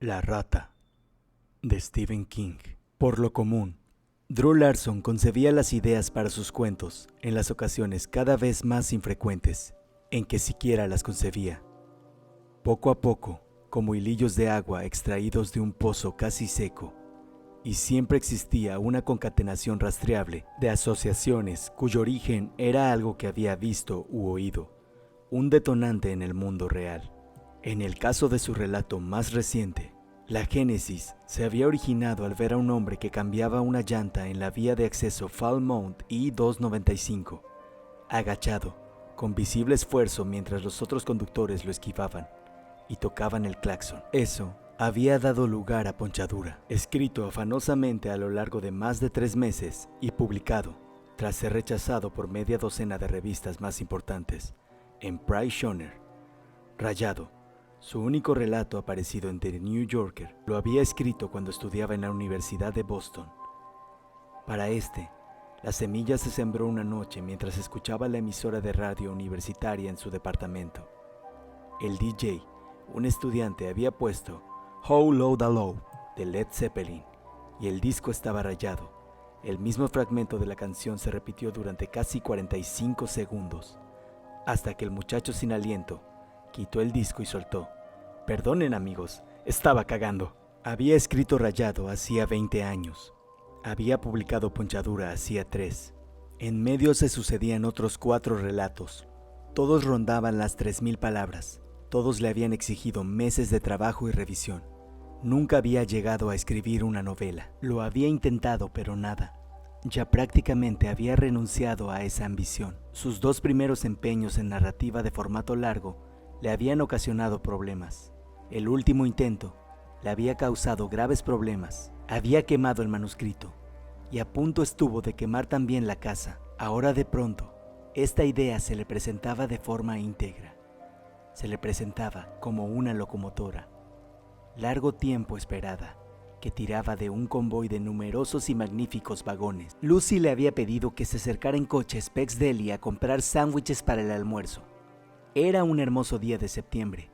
La rata, de Stephen King. Por lo común, Drew Larson concebía las ideas para sus cuentos en las ocasiones cada vez más infrecuentes en que siquiera las concebía. Poco a poco, como hilillos de agua extraídos de un pozo casi seco, y siempre existía una concatenación rastreable de asociaciones cuyo origen era algo que había visto u oído, un detonante en el mundo real. En el caso de su relato más reciente, la génesis se había originado al ver a un hombre que cambiaba una llanta en la vía de acceso Falmouth I-295, agachado, con visible esfuerzo mientras los otros conductores lo esquivaban y tocaban el claxon. Eso había dado lugar a Ponchadura, escrito afanosamente a lo largo de más de 3 meses y publicado, tras ser rechazado por media docena de revistas más importantes, en Price Shoner. Rayado, su único relato aparecido en The New Yorker, lo había escrito cuando estudiaba en la Universidad de Boston. Para la semilla se sembró una noche mientras escuchaba la emisora de radio universitaria en su departamento. El DJ, un estudiante, había puesto How Low the Low de Led Zeppelin y el disco estaba rayado. El mismo fragmento de la canción se repitió durante casi 45 segundos, hasta que el muchacho sin aliento quitó el disco y soltó: «Perdonen amigos, estaba cagando». Había escrito Rayado hacía 20 años. Había publicado Ponchadura hacía 3. En medio se sucedían otros 4 relatos. Todos rondaban las 3000 palabras. Todos le habían exigido meses de trabajo y revisión. Nunca había llegado a escribir una novela. Lo había intentado, pero nada. Ya prácticamente había renunciado a esa ambición. Sus 2 primeros empeños en narrativa de formato largo le habían ocasionado problemas. El último intento le había causado graves problemas. Había quemado el manuscrito y a punto estuvo de quemar también la casa. Ahora de pronto, esta idea se le presentaba de forma íntegra. Se le presentaba como una locomotora, largo tiempo esperada, que tiraba de un convoy de numerosos y magníficos vagones. Lucy le había pedido que se acercara en coche a Speck's Deli a comprar sándwiches para el almuerzo. Era un hermoso día de septiembre,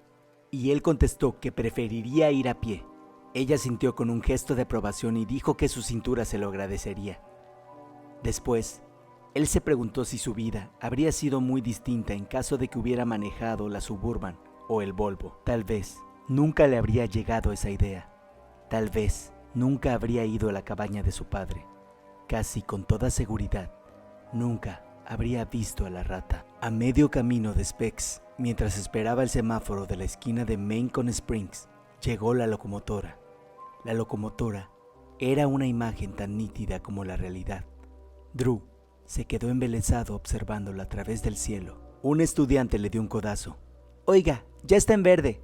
y él contestó que preferiría ir a pie. Ella sintió con un gesto de aprobación y dijo que su cintura se lo agradecería. Después, él se preguntó si su vida habría sido muy distinta en caso de que hubiera manejado la Suburban o el Volvo. Tal vez nunca le habría llegado esa idea. Tal vez nunca habría ido a la cabaña de su padre. Casi con toda seguridad, nunca habría visto a la rata. A medio camino de Speck's, mientras esperaba el semáforo de la esquina de Main con Springs, llegó la locomotora. La locomotora era una imagen tan nítida como la realidad. Drew se quedó embelesado observándola a través del cielo. Un estudiante le dio un codazo. «Oiga, ya está en verde».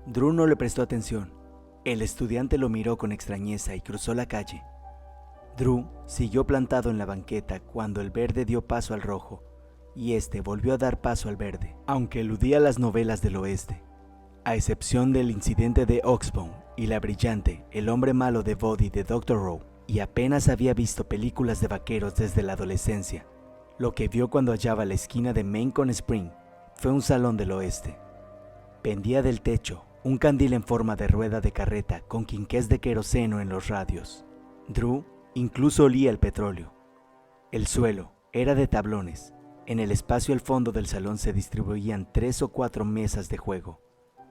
Drew no le prestó atención. El estudiante lo miró con extrañeza y cruzó la calle. Drew siguió plantado en la banqueta cuando el verde dio paso al rojo y este volvió a dar paso al verde, aunque eludía las novelas del oeste, a excepción del incidente de Oxbow y la brillante El hombre malo de Body de Dr. Rowe, y apenas había visto películas de vaqueros desde la adolescencia. Lo que vio cuando hallaba la esquina de Main con Spring fue un salón del oeste. Pendía del techo un candil en forma de rueda de carreta con quinqués de queroseno en los radios. Drew incluso olía el petróleo. El suelo era de tablones. En el espacio al fondo del salón se distribuían 3 o 4 mesas de juego.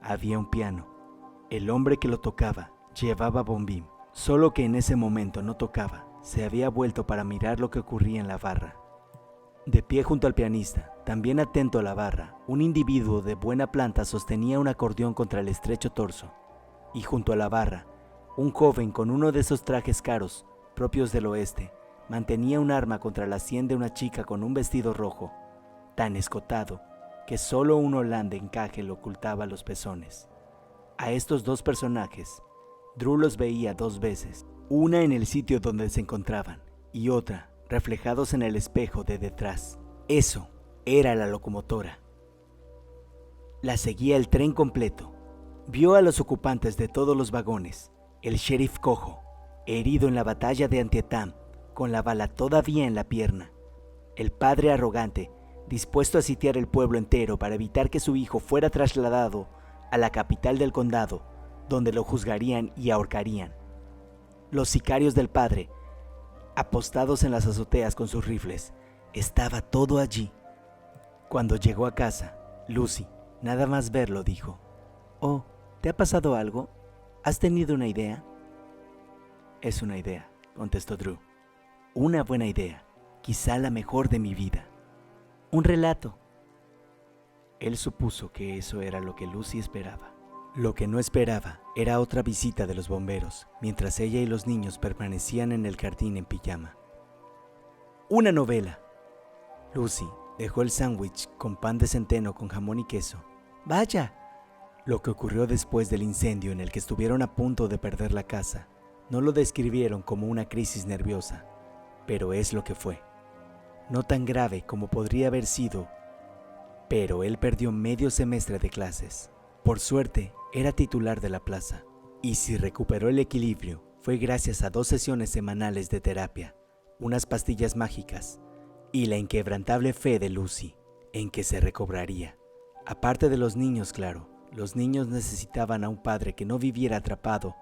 Había un piano. El hombre que lo tocaba llevaba bombín, solo que en ese momento no tocaba. Se había vuelto para mirar lo que ocurría en la barra. De pie junto al pianista, también atento a la barra, un individuo de buena planta sostenía un acordeón contra el estrecho torso. Y junto a la barra, un joven con uno de esos trajes caros propios del oeste mantenía un arma contra la sien de una chica con un vestido rojo, tan escotado que solo un holán de encaje le ocultaba los pezones. A estos 2 personajes, Drew los veía 2 veces, una en el sitio donde se encontraban y otra reflejados en el espejo de detrás. Eso era la locomotora. La seguía el tren completo. Vio a los ocupantes de todos los vagones, el sheriff cojo, herido en la batalla de Antietam, con la bala todavía en la pierna, el padre arrogante, dispuesto a sitiar el pueblo entero para evitar que su hijo fuera trasladado a la capital del condado, donde lo juzgarían y ahorcarían. Los sicarios del padre, apostados en las azoteas con sus rifles, estaba todo allí. Cuando llegó a casa, Lucy, nada más verlo, dijo: «Oh, ¿te ha pasado algo? ¿Has tenido una idea?» «Es una idea», contestó Drew. «Una buena idea, quizá la mejor de mi vida. Un relato». Él supuso que eso era lo que Lucy esperaba. Lo que no esperaba era otra visita de los bomberos, mientras ella y los niños permanecían en el jardín en pijama. «Una novela». Lucy dejó el sándwich con pan de centeno con jamón y queso. «Vaya». Lo que ocurrió después del incendio en el que estuvieron a punto de perder la casa, no lo describieron como una crisis nerviosa, pero es lo que fue. No tan grave como podría haber sido, pero él perdió medio semestre de clases. Por suerte, era titular de la plaza, y si recuperó el equilibrio, fue gracias a 2 sesiones semanales de terapia, unas pastillas mágicas, y la inquebrantable fe de Lucy en que se recobraría. Aparte de los niños, claro, los niños necesitaban a un padre que no viviera atrapado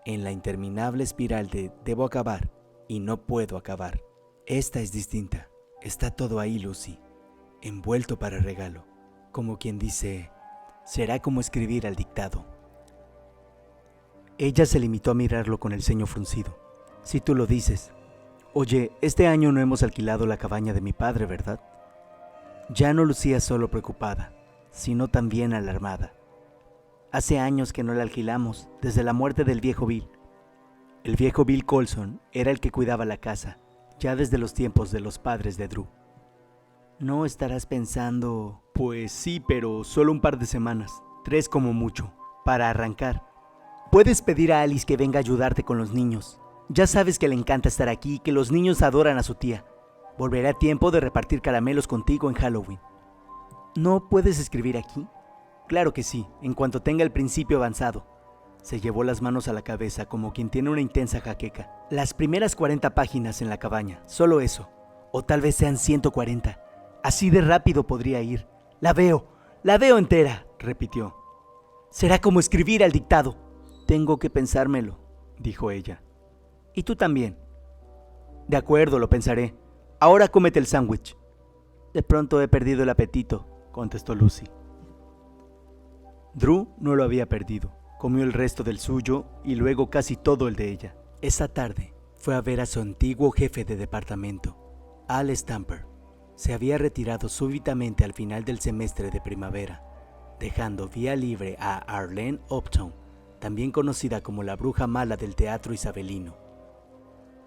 en la interminable espiral de debo acabar y no puedo acabar. Esta es distinta. Está todo ahí, Lucy, envuelto para regalo, como quien dice, será como escribir al dictado. Ella se limitó a mirarlo con el ceño fruncido. Si tú lo dices. Oye, este año no hemos alquilado la cabaña de mi padre, ¿verdad? Ya no lucía solo preocupada, sino también alarmada. Hace años que no la alquilamos, desde la muerte del viejo Bill. El viejo Bill Colson era el que cuidaba la casa, ya desde los tiempos de los padres de Drew. No estarás pensando, pues sí, pero solo un par de semanas, 3 como mucho, para arrancar. Puedes pedir a Alice que venga a ayudarte con los niños. Ya sabes que le encanta estar aquí y que los niños adoran a su tía. Volverá a tiempo de repartir caramelos contigo en Halloween. ¿No puedes escribir aquí? Claro que sí, en cuanto tenga el principio avanzado. Se llevó las manos a la cabeza como quien tiene una intensa jaqueca. Las primeras 40 páginas en la cabaña, solo eso. O tal vez sean 140. Así de rápido podría ir. La veo entera, repitió. Será como escribir al dictado. Tengo que pensármelo, dijo ella. Y tú también. De acuerdo, lo pensaré. Ahora cómete el sándwich. De pronto he perdido el apetito, contestó Lucy. Drew no lo había perdido. Comió el resto del suyo y luego casi todo el de ella. Esa tarde fue a ver a su antiguo jefe de departamento, Al Stamper. Se había retirado súbitamente al final del semestre de primavera, dejando vía libre a Arlene Upton, también conocida como la bruja mala del teatro isabelino,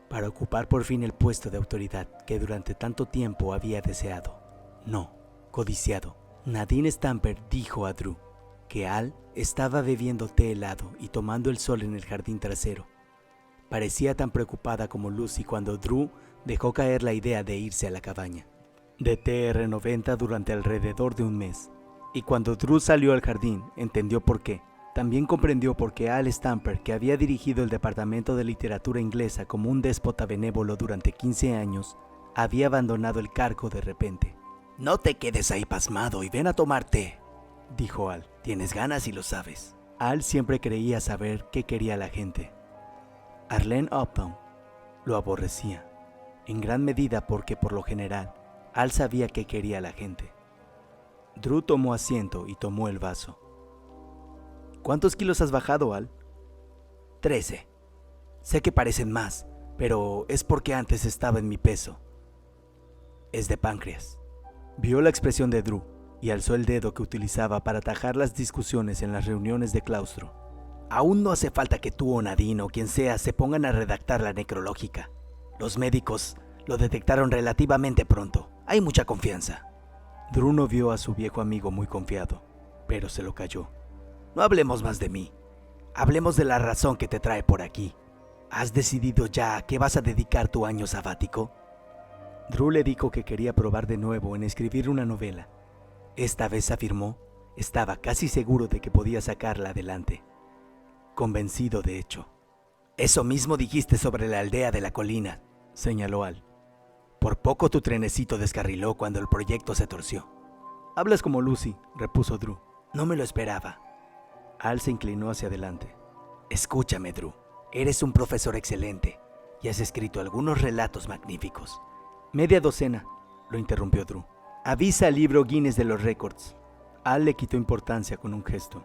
para ocupar por fin el puesto de autoridad que durante tanto tiempo había deseado. No, codiciado. Nadine Stamper dijo a Drew que Al estaba bebiendo té helado y tomando el sol en el jardín trasero. Parecía tan preocupada como Lucy cuando Drew dejó caer la idea de irse a la cabaña. De TR-90 durante alrededor de un mes, y cuando Drew salió al jardín entendió por qué. También comprendió por qué Al Stamper, que había dirigido el departamento de literatura inglesa como un déspota benévolo durante 15 años, había abandonado el cargo de repente. «No te quedes ahí pasmado y ven a tomar té», dijo Al. «Tienes ganas y lo sabes». Al siempre creía saber qué quería la gente. Arlene Upton lo aborrecía, en gran medida porque, por lo general, Al sabía qué quería la gente. Drew tomó asiento y tomó el vaso. «¿Cuántos kilos has bajado, Al?» 13. Sé que parecen más, pero es porque antes estaba en mi peso. Es de páncreas. Vio la expresión de Drew y alzó el dedo que utilizaba para atajar las discusiones en las reuniones de claustro. Aún no hace falta que tú o Nadine o quien sea se pongan a redactar la necrológica. Los médicos lo detectaron relativamente pronto. Hay mucha confianza. Drew no vio a su viejo amigo muy confiado, pero se lo calló. No hablemos más de mí. Hablemos de la razón que te trae por aquí. ¿Has decidido ya a qué vas a dedicar tu año sabático? Drew le dijo que quería probar de nuevo en escribir una novela. Esta vez afirmó, estaba casi seguro de que podía sacarla adelante. Convencido, de hecho. Eso mismo dijiste sobre la aldea de la colina, señaló Al. Por poco tu trenecito descarriló cuando el proyecto se torció. Hablas como Lucy, repuso Drew. No me lo esperaba. Al se inclinó hacia adelante. Escúchame, Drew. Eres un profesor excelente y has escrito algunos relatos magníficos. Media docena, lo interrumpió Drew. Avisa al libro Guinness de los récords. Al le quitó importancia con un gesto.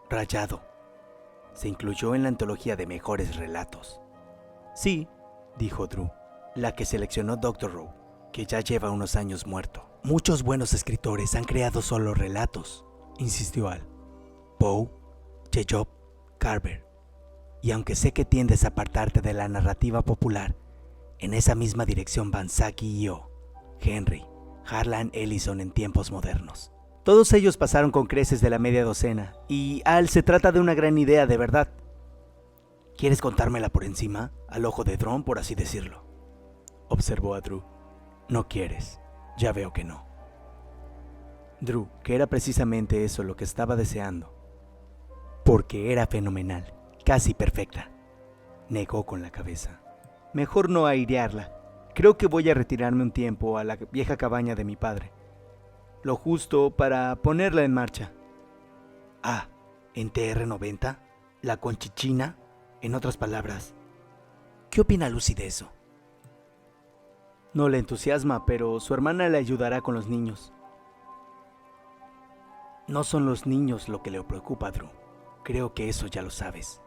Rayado. Se incluyó en la antología de mejores relatos. Sí, dijo Drew, la que seleccionó Dr. Rowe, que ya lleva unos años muerto. Muchos buenos escritores han creado solo relatos, insistió Al. Poe, Chekhov, Carver. Y aunque sé que tiendes a apartarte de la narrativa popular, en esa misma dirección van Saki y yo, Henry, Harlan Ellison en tiempos modernos. Todos ellos pasaron con creces de la media docena, y Al, se trata de una gran idea, de verdad. ¿Quieres contármela por encima, al ojo de dron, por así decirlo? Observó a Drew. No quieres, ya veo que no. Drew, que era precisamente eso lo que estaba deseando, porque era fenomenal, casi perfecta, negó con la cabeza. Mejor no airearla. Creo que voy a retirarme un tiempo a la vieja cabaña de mi padre. Lo justo para ponerla en marcha. Ah, ¿en TR-90? ¿La Conchichina? En otras palabras, ¿qué opina Lucy de eso? No le entusiasma, pero su hermana le ayudará con los niños. No son los niños lo que le preocupa a Drew. Creo que eso ya lo sabes.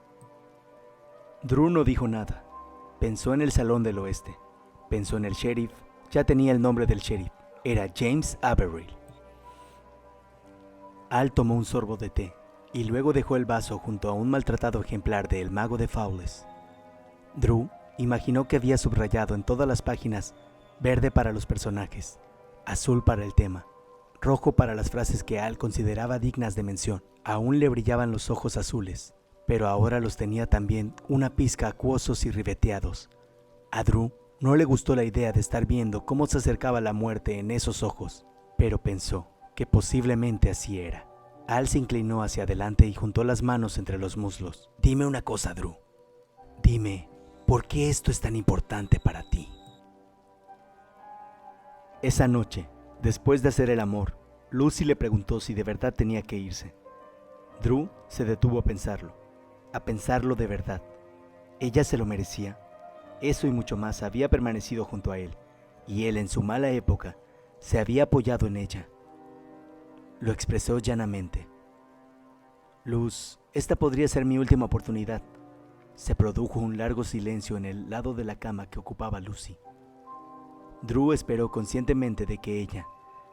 Drew no dijo nada. Pensó en el Salón del Oeste. Pensó en el sheriff. Ya tenía el nombre del sheriff. Era James Averill. Al tomó un sorbo de té y luego dejó el vaso junto a un maltratado ejemplar de El Mago de Faules. Drew imaginó que había subrayado en todas las páginas verde para los personajes, azul para el tema, rojo para las frases que Al consideraba dignas de mención. Aún le brillaban los ojos azules, pero ahora los tenía también una pizca acuosos y ribeteados. A Drew no le gustó la idea de estar viendo cómo se acercaba la muerte en esos ojos, pero pensó que posiblemente así era. Al se inclinó hacia adelante y juntó las manos entre los muslos. Dime una cosa, Drew. Dime, ¿por qué esto es tan importante para ti? Esa noche, después de hacer el amor, Lucy le preguntó si de verdad tenía que irse. Drew se detuvo a pensarlo de verdad. Ella se lo merecía. Eso y mucho más había permanecido junto a él, y él en su mala época se había apoyado en ella. Lo expresó llanamente. Luz, esta podría ser mi última oportunidad. Se produjo un largo silencio en el lado de la cama que ocupaba Lucy. Drew esperó conscientemente de que ella,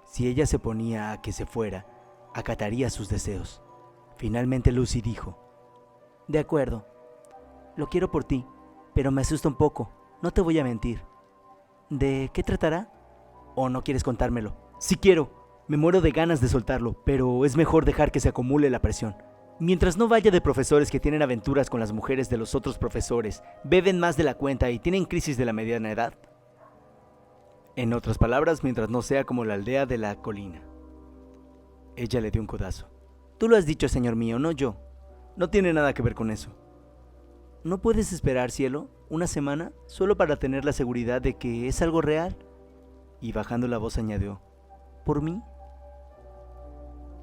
si ella se ponía a que se fuera, acataría sus deseos. Finalmente Lucy dijo: De acuerdo, lo quiero por ti, pero me asusta un poco, no te voy a mentir. ¿De qué tratará? ¿O no quieres contármelo? Sí quiero, me muero de ganas de soltarlo, pero es mejor dejar que se acumule la presión. Mientras no vaya de profesores que tienen aventuras con las mujeres de los otros profesores, beben más de la cuenta y tienen crisis de la mediana edad. En otras palabras, mientras no sea como la aldea de la colina. Ella le dio un codazo. Tú lo has dicho, señor mío, no yo. No tiene nada que ver con eso. ¿No puedes esperar, cielo, una semana, solo para tener la seguridad de que es algo real? Y bajando la voz añadió: ¿por mí?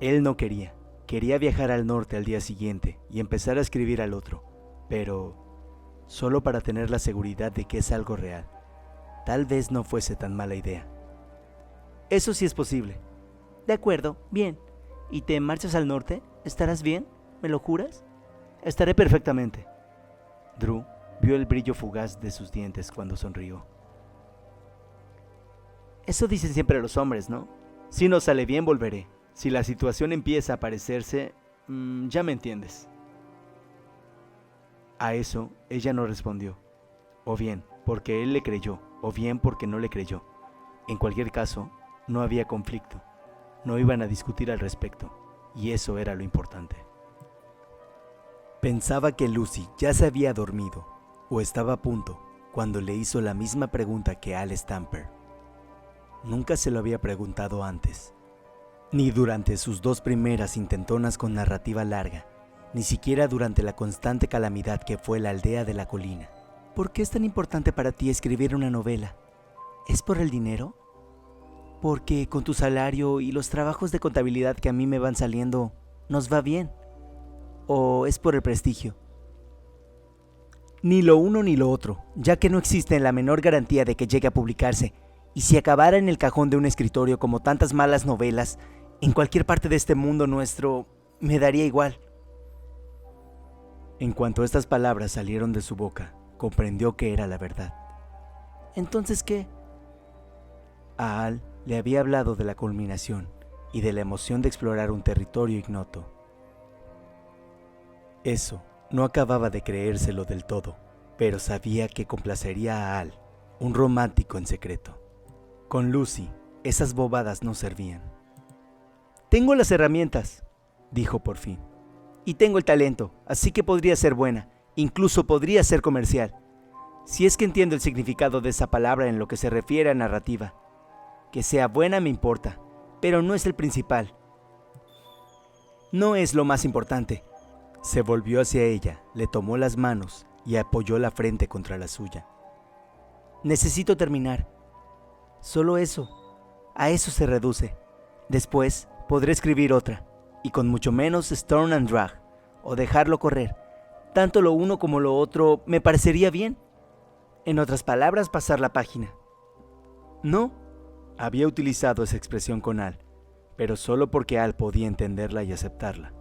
Él no quería. Quería viajar al norte al día siguiente y empezar a escribir al otro, pero solo para tener la seguridad de que es algo real. Tal vez no fuese tan mala idea. Eso sí es posible. De acuerdo, bien. ¿Y te marchas al norte? ¿Estarás bien? ¿Me lo juras? Estaré perfectamente. Drew vio el brillo fugaz de sus dientes cuando sonrió. Eso dicen siempre los hombres, ¿no? Si no sale bien, volveré. Si la situación empieza a parecerse, ya me entiendes. A eso ella no respondió. O bien porque él le creyó, o bien porque no le creyó. En cualquier caso, no había conflicto. No iban a discutir al respecto, y eso era lo importante. Pensaba que Lucy ya se había dormido, o estaba a punto, cuando le hizo la misma pregunta que Al Stamper. Nunca se lo había preguntado antes, ni durante sus 2 primeras intentonas con narrativa larga, ni siquiera durante la constante calamidad que fue la aldea de la colina. ¿Por qué es tan importante para ti escribir una novela? ¿Es por el dinero? Porque con tu salario y los trabajos de contabilidad que a mí me van saliendo, nos va bien. ¿O es por el prestigio? Ni lo uno ni lo otro, ya que no existe la menor garantía de que llegue a publicarse, y si acabara en el cajón de un escritorio como tantas malas novelas, en cualquier parte de este mundo nuestro, me daría igual. En cuanto estas palabras salieron de su boca, comprendió que era la verdad. ¿Entonces qué? A Al le había hablado de la culminación y de la emoción de explorar un territorio ignoto. Eso no acababa de creérselo del todo, pero sabía que complacería a Al, un romántico en secreto. Con Lucy, esas bobadas no servían. Tengo las herramientas, dijo por fin. Y tengo el talento, así que podría ser buena, incluso podría ser comercial. Si es que entiendo el significado de esa palabra en lo que se refiere a narrativa. Que sea buena me importa, pero no es el principal. No es lo más importante. Se volvió hacia ella, le tomó las manos y apoyó la frente contra la suya. Necesito terminar. Solo eso. A eso se reduce. Después podré escribir otra, y con mucho menos Storm and Drag, o dejarlo correr. Tanto lo uno como lo otro me parecería bien. En otras palabras, pasar la página. No, había utilizado esa expresión con Al, pero solo porque Al podía entenderla y aceptarla.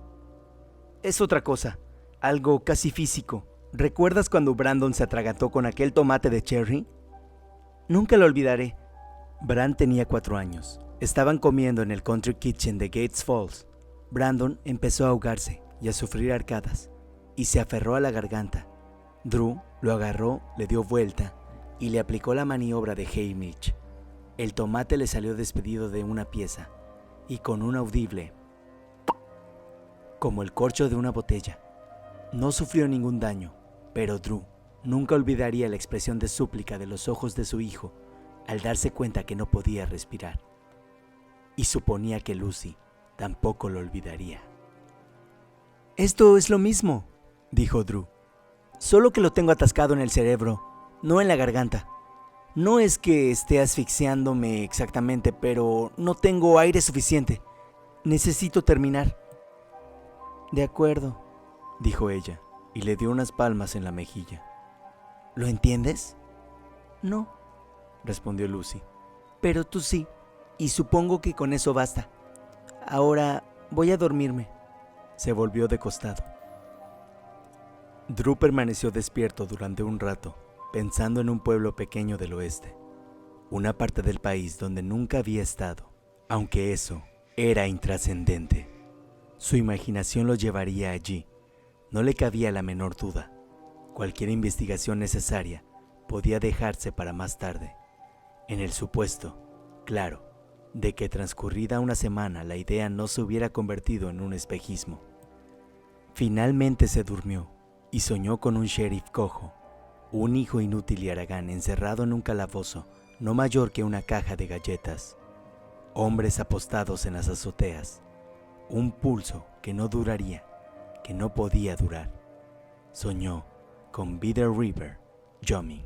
Es otra cosa, algo casi físico. ¿Recuerdas cuando Brandon se atragantó con aquel tomate de cherry? Nunca lo olvidaré. Bran tenía 4 años. Estaban comiendo en el Country Kitchen de Gates Falls. Brandon empezó a ahogarse y a sufrir arcadas, y se aferró a la garganta. Drew lo agarró, le dio vuelta y le aplicó la maniobra de Haymitch. El tomate le salió despedido de una pieza, y con un audible como el corcho de una botella. No sufrió ningún daño, pero Drew nunca olvidaría la expresión de súplica de los ojos de su hijo al darse cuenta que no podía respirar. Y suponía que Lucy tampoco lo olvidaría. Esto es lo mismo, dijo Drew, solo que lo tengo atascado en el cerebro, no en la garganta. No es que esté asfixiándome exactamente, pero no tengo aire suficiente. Necesito terminar. De acuerdo, dijo ella, y le dio unas palmas en la mejilla. ¿Lo entiendes? No, respondió Lucy. Pero tú sí, y supongo que con eso basta. Ahora voy a dormirme. Se volvió de costado. Drew permaneció despierto durante un rato, pensando en un pueblo pequeño del oeste, una parte del país donde nunca había estado, aunque eso era intrascendente. Su imaginación lo llevaría allí, no le cabía la menor duda. Cualquier investigación necesaria podía dejarse para más tarde, en el supuesto, claro, de que transcurrida una semana la idea no se hubiera convertido en un espejismo. Finalmente se durmió y soñó con un sheriff cojo, un hijo inútil y haragán encerrado en un calabozo no mayor que una caja de galletas, hombres apostados en las azoteas, un pulso que no duraría, que no podía durar. Soñó con Bitter River, Wyoming.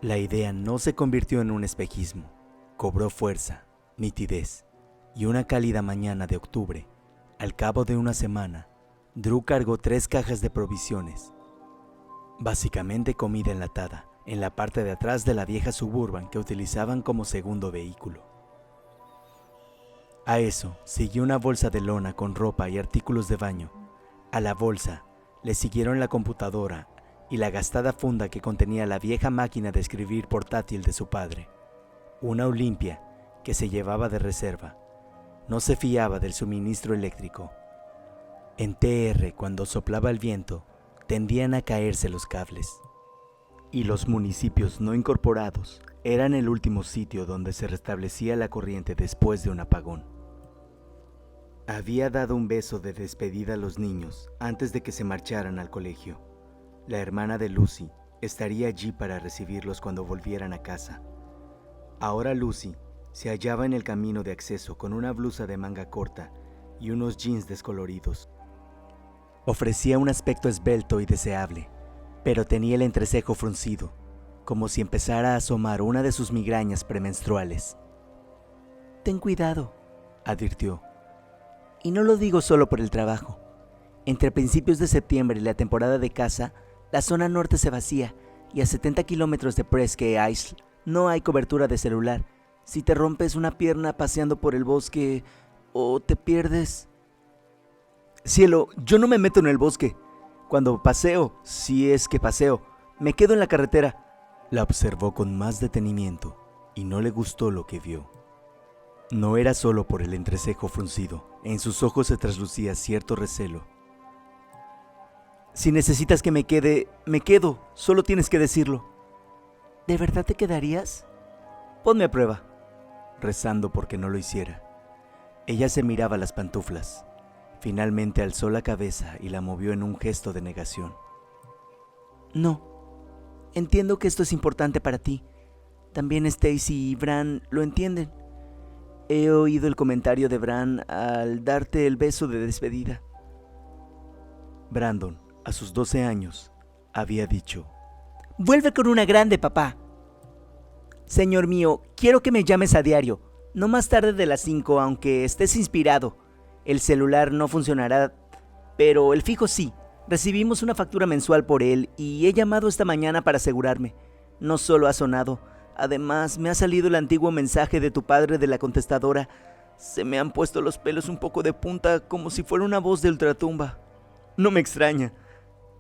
La idea no se convirtió en un espejismo, cobró fuerza, nitidez, y una cálida mañana de octubre, al cabo de una semana, Drew cargó 3 cajas de provisiones, básicamente comida enlatada, en la parte de atrás de la vieja Suburban que utilizaban como segundo vehículo. A eso siguió una bolsa de lona con ropa y artículos de baño. A la bolsa le siguieron la computadora y la gastada funda que contenía la vieja máquina de escribir portátil de su padre, una Olympia que se llevaba de reserva. No se fiaba del suministro eléctrico. En TR, cuando soplaba el viento, tendían a caerse los cables. Y los municipios no incorporados eran el último sitio donde se restablecía la corriente después de un apagón. Había dado un beso de despedida a los niños antes de que se marcharan al colegio. La hermana de Lucy estaría allí para recibirlos cuando volvieran a casa. Ahora Lucy se hallaba en el camino de acceso con una blusa de manga corta y unos jeans descoloridos. Ofrecía un aspecto esbelto y deseable, pero tenía el entrecejo fruncido, como si empezara a asomar una de sus migrañas premenstruales. «Ten cuidado», advirtió. Y no lo digo solo por el trabajo. Entre principios de septiembre y la temporada de caza, La zona norte se vacía y a 70 kilómetros de Presque Isle no hay cobertura de celular. Si te rompes una pierna paseando por el bosque o te pierdes... Cielo, yo no me meto en el bosque. Cuando paseo, si es que paseo, me quedo en la carretera. La observó con más detenimiento y no le gustó lo que vio. No era solo por el entrecejo fruncido, en sus ojos se traslucía cierto recelo. Si necesitas que me quede, me quedo, solo tienes que decirlo. ¿De verdad te quedarías? Ponme a prueba. Rezando porque no lo hiciera. Ella se miraba las pantuflas. Finalmente alzó la cabeza y la movió en un gesto de negación. No, entiendo que esto es importante para ti. También Stacy y Bran lo entienden. He oído el comentario de Bran al darte el beso de despedida. Brandon, a sus 12 años, había dicho: «Vuelve con una grande, papá». «Señor mío, quiero que me llames a diario, no más tarde de las 5, aunque estés inspirado. El celular no funcionará, pero el fijo sí. Recibimos una factura mensual por él y he llamado esta mañana para asegurarme. No solo ha sonado, además me ha salido el antiguo mensaje de tu padre de la contestadora. Se me han puesto los pelos un poco de punta como si fuera una voz de ultratumba. No me extraña».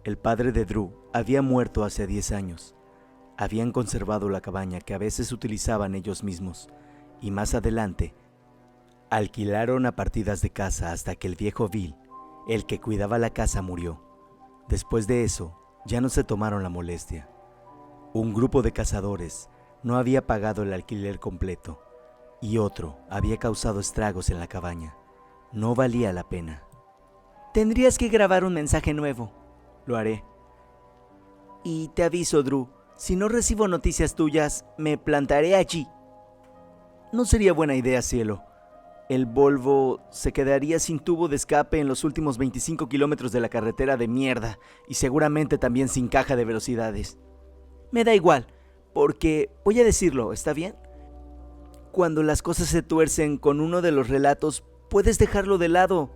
El padre de Drew había muerto hace 10 años. Habían conservado la cabaña que a veces utilizaban ellos mismos, y más adelante alquilaron a partidas de caza hasta que el viejo Bill, el que cuidaba la casa, murió. Después de eso, ya no se tomaron la molestia. Un grupo de cazadores no había pagado el alquiler completo, y otro había causado estragos en la cabaña. No valía la pena. «Tendrías que grabar un mensaje nuevo». «Lo haré». «Y te aviso, Drew, si no recibo noticias tuyas, me plantaré allí». «No sería buena idea, cielo. El Volvo se quedaría sin tubo de escape en los últimos 25 kilómetros de la carretera de mierda y seguramente también sin caja de velocidades». «Me da igual, porque voy a decirlo, ¿está bien? Cuando las cosas se tuercen con uno de los relatos, puedes dejarlo de lado.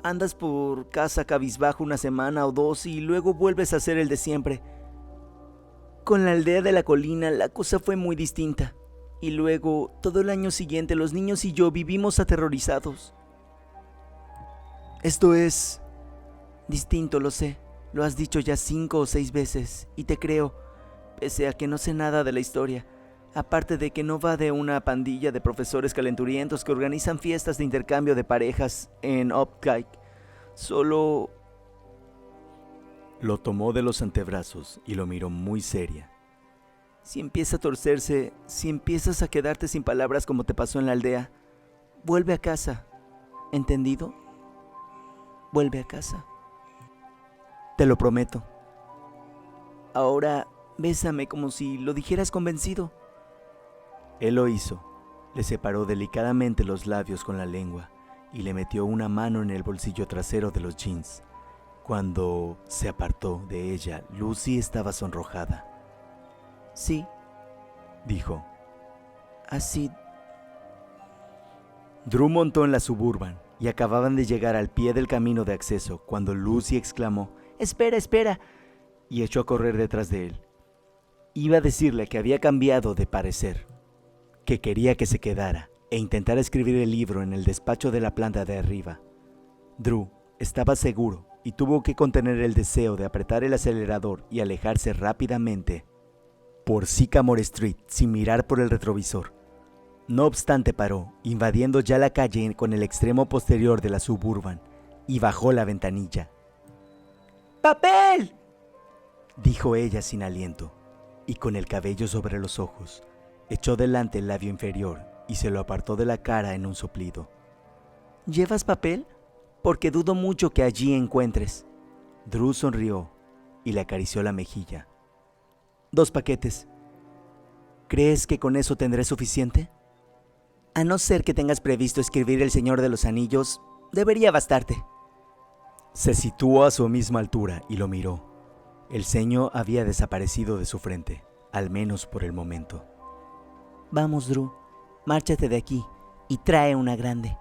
Andas por casa cabizbajo una semana o 2 y luego vuelves a ser el de siempre. Con la aldea de la colina la cosa fue muy distinta. Y luego, todo el año siguiente, los niños y yo vivimos aterrorizados». «Esto es...» «Distinto, lo sé. Lo has dicho ya 5 o 6 veces, y te creo, pese a que no sé nada de la historia. Aparte de que no va de una pandilla de profesores calenturientos que organizan fiestas de intercambio de parejas en Opkike. Solo...» Lo tomó de los antebrazos y lo miró muy seria. «Si empieza a torcerse, si empiezas a quedarte sin palabras como te pasó en la aldea, vuelve a casa. ¿Entendido? Vuelve a casa». «Te lo prometo». «Ahora, bésame como si lo dijeras convencido». Él lo hizo. Le separó delicadamente los labios con la lengua y le metió una mano en el bolsillo trasero de los jeans. Cuando se apartó de ella, Lucy estaba sonrojada. «Sí», dijo. «Así». Drew montó en la Suburban y acababan de llegar al pie del camino de acceso cuando Lucy exclamó: «Espera, espera», y echó a correr detrás de él. Iba a decirle que había cambiado de parecer, que quería que se quedara e intentara escribir el libro en el despacho de la planta de arriba. Drew estaba seguro y tuvo que contener el deseo de apretar el acelerador y alejarse rápidamente por Sycamore Street sin mirar por el retrovisor. No obstante, paró, invadiendo ya la calle con el extremo posterior de la Suburban, y bajó la ventanilla. «¡Papel!», dijo ella sin aliento, y con el cabello sobre los ojos, echó delante el labio inferior y se lo apartó de la cara en un soplido. «¿Llevas papel? Porque dudo mucho que allí encuentres». Drew sonrió y le acarició la mejilla. «2 paquetes». «¿Crees que con eso tendré suficiente?» «A no ser que tengas previsto escribir El Señor de los Anillos, debería bastarte». Se situó a su misma altura y lo miró. El ceño había desaparecido de su frente, al menos por el momento. «Vamos, Drew, márchate de aquí y trae una grande».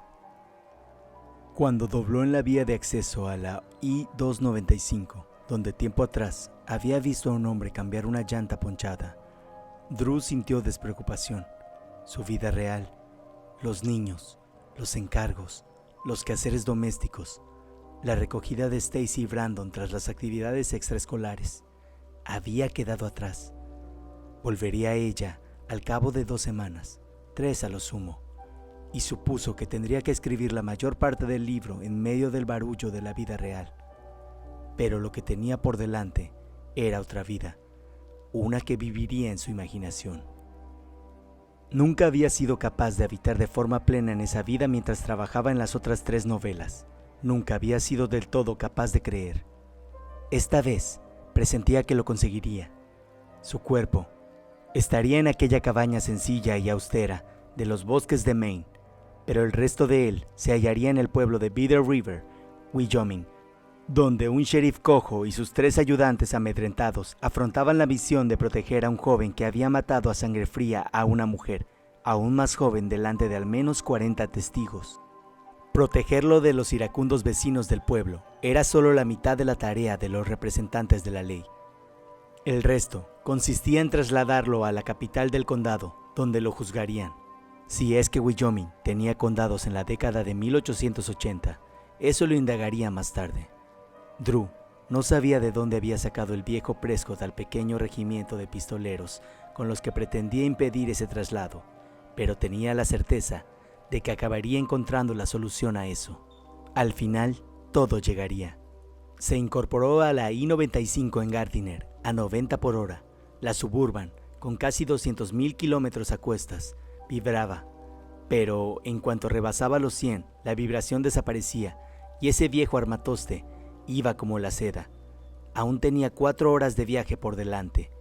Cuando dobló en la vía de acceso a la I-295, donde tiempo atrás había visto a un hombre cambiar una llanta ponchada. Drew sintió despreocupación. Su vida real, los niños, los encargos, los quehaceres domésticos, la recogida de Stacy y Brandon tras las actividades extraescolares, había quedado atrás. Volvería a ella al cabo de 2 semanas, 3 a lo sumo, y supuso que tendría que escribir la mayor parte del libro en medio del barullo de la vida real. Pero lo que tenía por delante era otra vida, una que viviría en su imaginación. Nunca había sido capaz de habitar de forma plena en esa vida mientras trabajaba en las otras 3 novelas. Nunca había sido del todo capaz de creer. Esta vez presentía que lo conseguiría. Su cuerpo estaría en aquella cabaña sencilla y austera de los bosques de Maine, pero el resto de él se hallaría en el pueblo de Bitter River, Wyoming, donde un sheriff cojo y sus 3 ayudantes amedrentados afrontaban la misión de proteger a un joven que había matado a sangre fría a una mujer, aún más joven, delante de al menos 40 testigos. Protegerlo de los iracundos vecinos del pueblo era solo la mitad de la tarea de los representantes de la ley. El resto consistía en trasladarlo a la capital del condado, donde lo juzgarían. Si es que Wyoming tenía condados en la década de 1880, eso lo indagaría más tarde. Drew no sabía de dónde había sacado el viejo Prescott al pequeño regimiento de pistoleros con los que pretendía impedir ese traslado, pero tenía la certeza de que acabaría encontrando la solución a eso. Al final, todo llegaría. Se incorporó a la I-95 en Gardiner, a 90 por hora. La Suburban, con casi 200,000 kilómetros a cuestas, vibraba. Pero en cuanto rebasaba los 100, la vibración desaparecía y ese viejo armatoste iba como la seda. Aún tenía 4 horas de viaje por delante,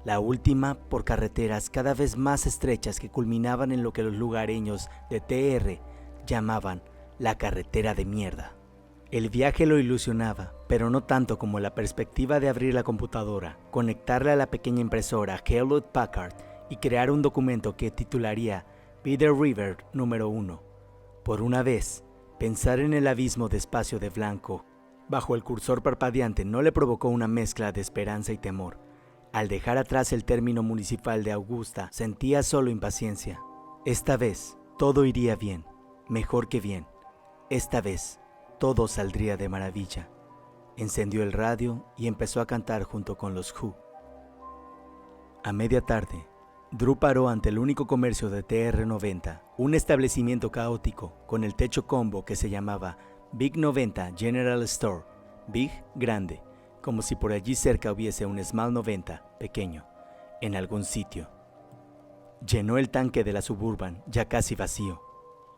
la última por carreteras cada vez más estrechas que culminaban en lo que los lugareños de TR llamaban la carretera de mierda. El viaje lo ilusionaba, pero no tanto como la perspectiva de abrir la computadora, conectarla a la pequeña impresora Hewlett Packard y crear un documento que titularía Bitter River número 1. Por una vez, pensar en el abismo de espacio de blanco bajo el cursor parpadeante no le provocó una mezcla de esperanza y temor. Al dejar atrás el término municipal de Augusta, sentía solo impaciencia. Esta vez, todo iría bien, mejor que bien. Esta vez, todo saldría de maravilla. Encendió el radio y empezó a cantar junto con los Who. A media tarde, Drew paró ante el único comercio de TR-90, un establecimiento caótico con el techo combo que se llamaba Big 90 General Store, Big, grande, como si por allí cerca hubiese un Small 90, pequeño, en algún sitio. Llenó el tanque de la Suburban, ya casi vacío,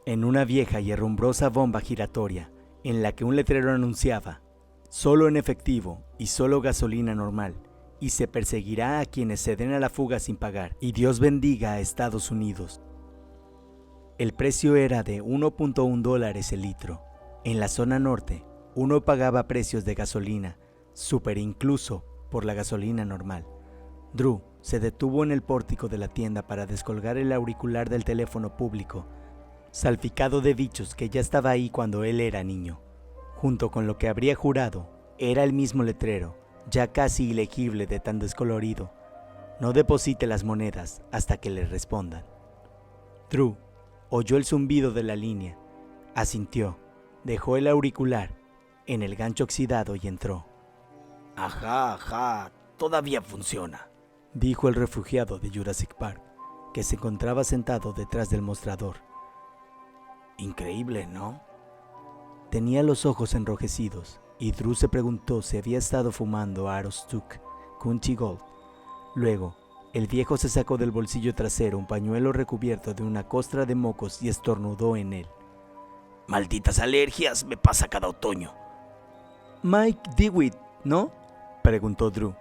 en una vieja y herrumbrosa bomba giratoria, en la que un letrero anunciaba, solo en efectivo y solo gasolina normal, y se perseguirá a quienes se den a la fuga sin pagar, y Dios bendiga a Estados Unidos. El precio era de $1.1 el litro. En la zona norte, uno pagaba precios de gasolina, súper incluso por la gasolina normal. Drew se detuvo en el pórtico de la tienda para descolgar el auricular del teléfono público, salpicado de bichos que ya estaba ahí cuando él era niño. Junto con lo que habría jurado, era el mismo letrero, ya casi ilegible de tan descolorido. No deposite las monedas hasta que le respondan. Drew oyó el zumbido de la línea, asintió, dejó el auricular en el gancho oxidado y entró. Ajá, todavía funciona, dijo el refugiado de Jurassic Park, que se encontraba sentado detrás del mostrador. Increíble, ¿no? Tenía los ojos enrojecidos y Drew se preguntó si había estado fumando Aroostook Country Gold. Luego, el viejo se sacó del bolsillo trasero un pañuelo recubierto de una costra de mocos y estornudó en él. Malditas alergias, me pasa cada otoño. Mike DeWitt, ¿no? Preguntó Drew.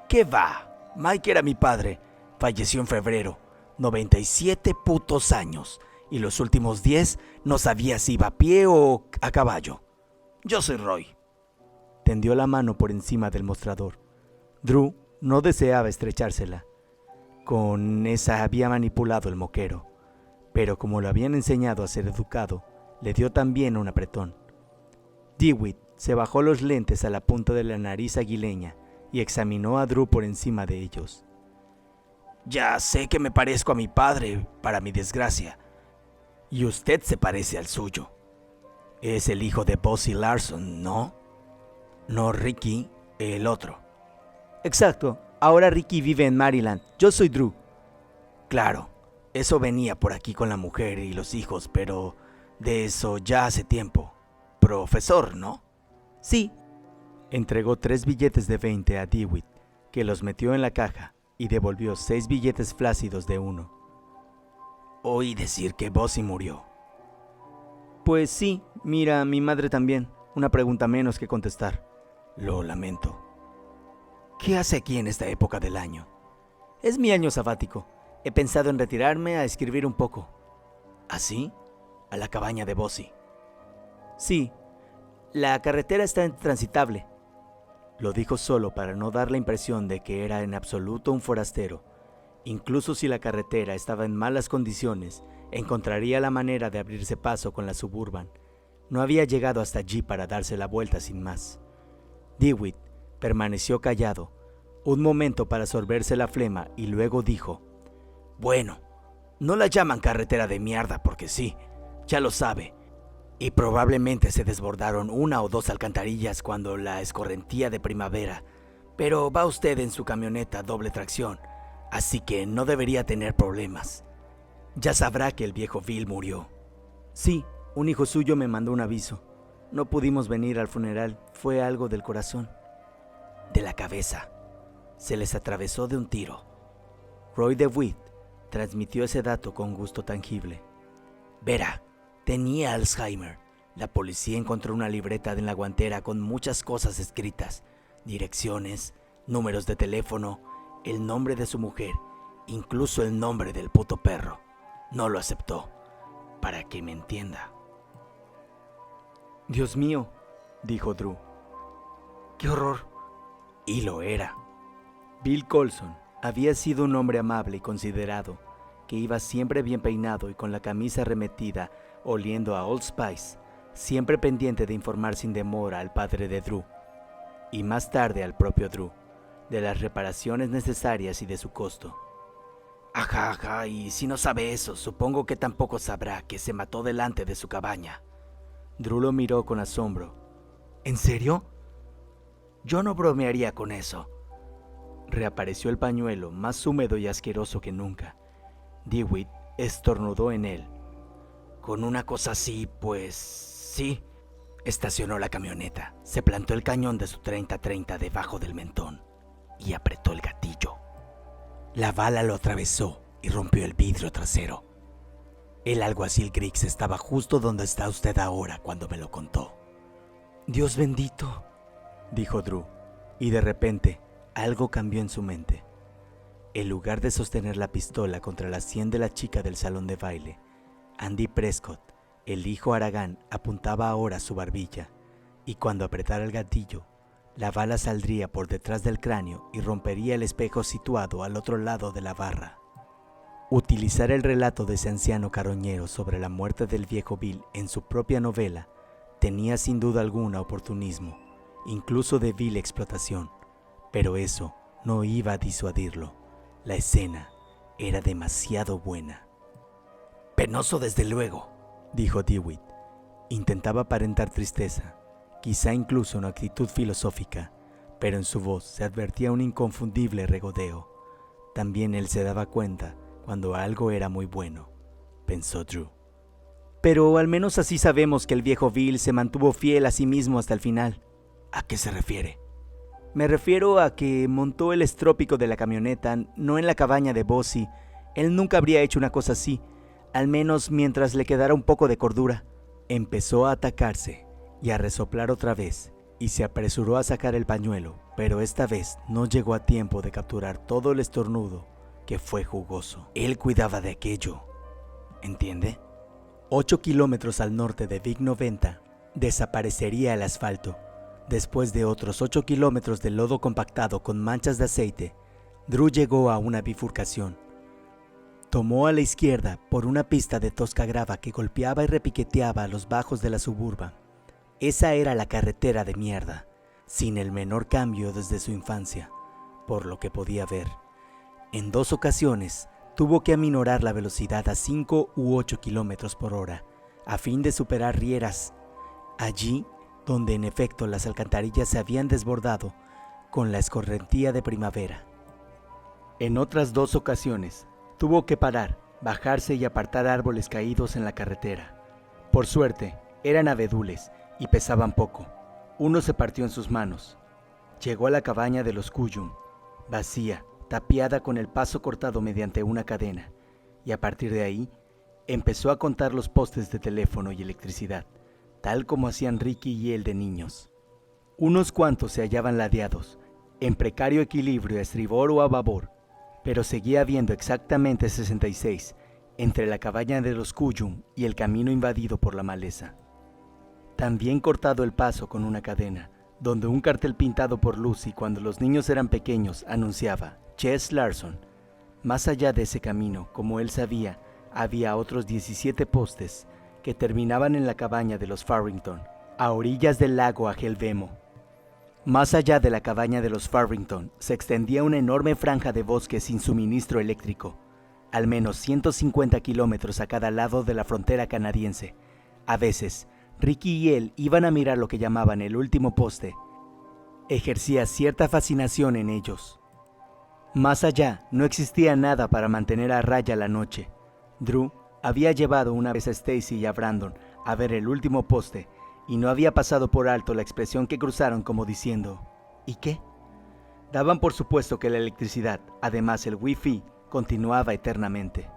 ¿Qué va? Mike era mi padre. Falleció en febrero. 97 putos años. Y los últimos 10 no sabía si iba a pie o a caballo. Yo soy Roy. Tendió la mano por encima del mostrador. Drew no deseaba estrechársela. Con esa había manipulado el moquero. Pero como lo habían enseñado a ser educado, le dio también un apretón. DeWitt se bajó los lentes a la punta de la nariz aguileña y examinó a Drew por encima de ellos. Ya sé que me parezco a mi padre, para mi desgracia. Y usted se parece al suyo. Es el hijo de Bossy Larson, ¿no? No Ricky, el otro. Exacto, ahora Ricky vive en Maryland. Yo soy Drew. Claro, eso venía por aquí con la mujer y los hijos, pero de eso ya hace tiempo. Profesor, ¿no? Sí. Entregó 3 billetes de 20 a DeWitt, que los metió en la caja y devolvió 6 billetes flácidos de 1. Oí decir que Bossy murió. Pues sí, mira, mi madre también. Una pregunta menos que contestar. Lo lamento. ¿Qué hace aquí en esta época del año? Es mi año sabático. He pensado en retirarme a escribir un poco. ¿Así? ¿A la cabaña de Bossy? Sí, la carretera está intransitable. Lo dijo solo para no dar la impresión de que era en absoluto un forastero. Incluso si la carretera estaba en malas condiciones, encontraría la manera de abrirse paso con la Suburban. No había llegado hasta allí para darse la vuelta sin más. DeWitt permaneció callado, un momento para sorberse la flema y luego dijo: Bueno, no la llaman carretera de mierda porque sí, ya lo sabe. Y probablemente se desbordaron 1 o 2 alcantarillas cuando la escorrentía de primavera, pero va usted en su camioneta doble tracción, así que no debería tener problemas. Ya sabrá que el viejo Bill murió. Sí, un hijo suyo me mandó un aviso. No pudimos venir al funeral, fue algo del corazón. De la cabeza. Se les atravesó de un tiro. Roy DeWitt transmitió ese dato con gusto tangible. Verá, tenía Alzheimer. La policía encontró una libreta en la guantera con muchas cosas escritas. Direcciones, números de teléfono, el nombre de su mujer, incluso el nombre del puto perro. No lo aceptó, para que me entienda. Dios mío, dijo Drew. ¡Qué horror! Y lo era. Bill Colson había sido un hombre amable y considerado, que iba siempre bien peinado y con la camisa remetida, oliendo a Old Spice, siempre pendiente de informar sin demora al padre de Drew, y más tarde al propio Drew, de las reparaciones necesarias y de su costo. Ajá, y si no sabe eso, supongo que tampoco sabrá que se mató delante de su cabaña. Drew lo miró con asombro. ¿En serio? Yo no bromearía con eso. Reapareció el pañuelo, más húmedo y asqueroso que nunca. DeWitt estornudó en él. Con una cosa así, pues sí. Estacionó la camioneta, se plantó el cañón de su 30-30 debajo del mentón y apretó el gatillo. La bala lo atravesó y rompió el vidrio trasero. El alguacil Griggs estaba justo donde está usted ahora cuando me lo contó. Dios bendito, dijo Drew, y de repente algo cambió en su mente. En lugar de sostener la pistola contra la sien de la chica del salón de baile, Andy Prescott, el hijo Haragán, apuntaba ahora su barbilla, y cuando apretara el gatillo, la bala saldría por detrás del cráneo y rompería el espejo situado al otro lado de la barra. Utilizar el relato de ese anciano carroñero sobre la muerte del viejo Bill en su propia novela tenía sin duda alguna oportunismo, incluso de vil explotación, pero eso no iba a disuadirlo. La escena era demasiado buena. Penoso desde luego, dijo DeWitt. Intentaba aparentar tristeza, quizá incluso una actitud filosófica, pero en su voz se advertía un inconfundible regodeo. También él se daba cuenta cuando algo era muy bueno, pensó Drew. Pero al menos así sabemos que el viejo Bill se mantuvo fiel a sí mismo hasta el final. ¿A qué se refiere? Me refiero a que montó el estrópico de la camioneta, no en la cabaña de Bossy. Él nunca habría hecho una cosa así, al menos mientras le quedara un poco de cordura. Empezó a atacarse y a resoplar otra vez, y se apresuró a sacar el pañuelo, pero esta vez no llegó a tiempo de capturar todo el estornudo, que fue jugoso. Él cuidaba de aquello, ¿entiende? 8 kilómetros al norte de Big 90 desaparecería el asfalto. Después de otros 8 kilómetros de lodo compactado con manchas de aceite, Drew llegó a una bifurcación. Tomó a la izquierda por una pista de tosca grava que golpeaba y repiqueteaba a los bajos de la Suburban. Esa era la carretera de mierda, sin el menor cambio desde su infancia, por lo que podía ver. En 2 ocasiones tuvo que aminorar la velocidad a 5 u 8 kilómetros por hora, a fin de superar rieras, allí donde en efecto las alcantarillas se habían desbordado con la escorrentía de primavera. En otras 2 ocasiones tuvo que parar, bajarse y apartar árboles caídos en la carretera. Por suerte, eran abedules y pesaban poco. Uno se partió en sus manos. Llegó a la cabaña de los Cuyum, vacía, tapiada con el paso cortado mediante una cadena, y a partir de ahí empezó a contar los postes de teléfono y electricidad, tal como hacían Ricky y él de niños. Unos cuantos se hallaban ladeados, en precario equilibrio a estribor o a babor, pero seguía habiendo exactamente 66 entre la cabaña de los Cuyum y el camino invadido por la maleza. También cortado el paso con una cadena, donde un cartel pintado por Lucy cuando los niños eran pequeños anunciaba Chess Larson. Más allá de ese camino, como él sabía, había otros 17 postes que terminaban en la cabaña de los Farrington, a orillas del lago Agelvemo. Más allá de la cabaña de los Farrington se extendía una enorme franja de bosque sin suministro eléctrico, al menos 150 kilómetros a cada lado de la frontera canadiense. A veces, Ricky y él iban a mirar lo que llamaban el último poste. Ejercía cierta fascinación en ellos. Más allá, no existía nada para mantener a raya la noche. Drew había llevado una vez a Stacy y a Brandon a ver el último poste y no había pasado por alto la expresión que cruzaron como diciendo, ¿y qué? Daban por supuesto que la electricidad, además el wifi, continuaba eternamente.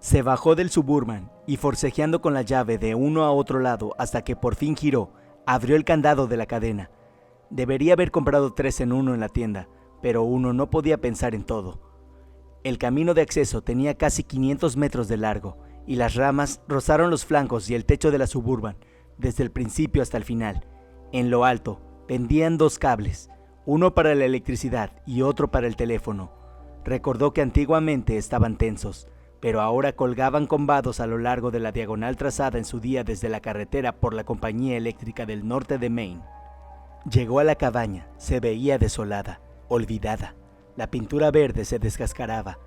Se bajó del Suburban y forcejeando con la llave de uno a otro lado hasta que por fin giró, abrió el candado de la cadena. Debería haber comprado 3 en 1 en la tienda, pero uno no podía pensar en todo. El camino de acceso tenía casi 500 metros de largo y las ramas rozaron los flancos y el techo de la Suburban, desde el principio hasta el final. En lo alto pendían 2 cables, uno para la electricidad y otro para el teléfono. Recordó que antiguamente estaban tensos, pero ahora colgaban combados a lo largo de la diagonal trazada en su día desde la carretera por la compañía eléctrica del norte de Maine. Llegó a la cabaña, se veía desolada, olvidada. La pintura verde se descascaraba.